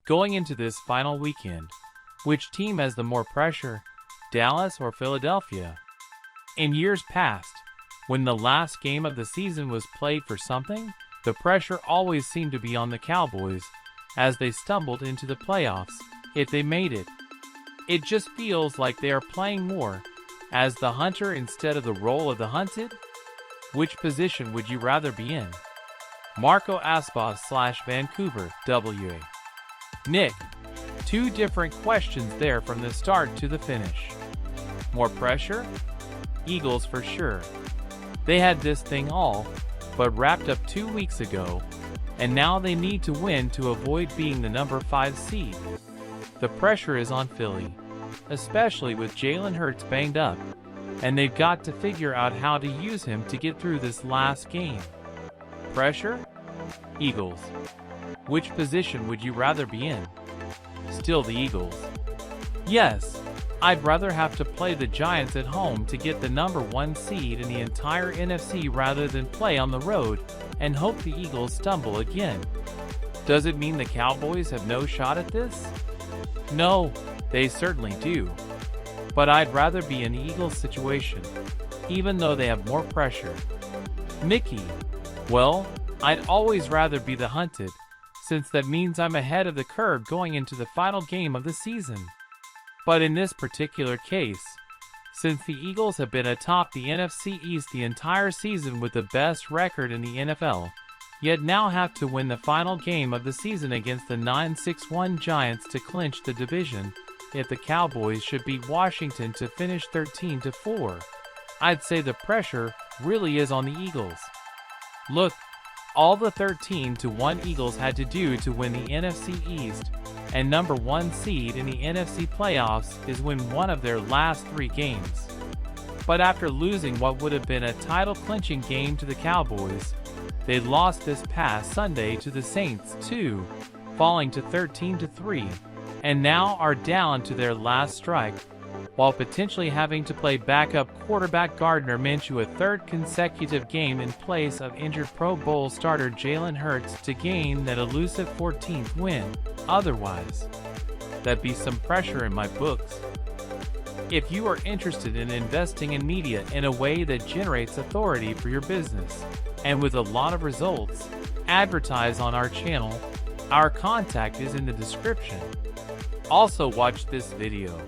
Going into this final weekend, which team has the more pressure, Dallas or Philadelphia? In years past, when the last game of the season was played for something, the pressure always seemed to be on the Cowboys as they stumbled into the playoffs, if they made it. It just feels like they are playing more as the hunter instead of the role of the hunted. Which position would you rather be in? Marco Aspas / Vancouver, WA. Nick, two different questions there from the start to the finish. More pressure? Eagles for sure. They had this thing all but wrapped up 2 weeks ago, and now they need to win to avoid being the number 5 seed. The pressure is on Philly, especially with Jalen Hurts banged up, and they've got to figure out how to use him to get through this last game. Pressure? Eagles. Which position would you rather be in? Still the Eagles. Yes, I'd rather have to play the Giants at home to get the number 1 seed in the entire NFC rather than play on the road and hope the Eagles stumble again. Does it mean the Cowboys have no shot at this? No, they certainly do. But I'd rather be in the Eagles' situation, even though they have more pressure. Mickey. Well, I'd always rather be the hunted, since that means I'm ahead of the curve going into the final game of the season. But in this particular case, since the Eagles have been atop the NFC East the entire season with the best record in the NFL, yet now have to win the final game of the season against the 9-6-1 Giants to clinch the division, if the Cowboys should beat Washington to finish 13-4, I'd say the pressure really is on the Eagles. Look, all the 13-1 Eagles had to do to win the NFC East and number 1 seed in the NFC playoffs is win one of their last 3 games. But after losing what would have been a title-clinching game to the Cowboys, they lost this past Sunday to the Saints too, falling to 13-3, and now are down to their last strike, while potentially having to play backup quarterback Gardner Minshew a third consecutive game in place of injured Pro Bowl starter Jalen Hurts to gain that elusive 14th win. Otherwise, that'd be some pressure in my books. If you are interested in investing in media in a way that generates authority for your business, and with a lot of results, advertise on our channel. Our contact is in the description. Also watch this video.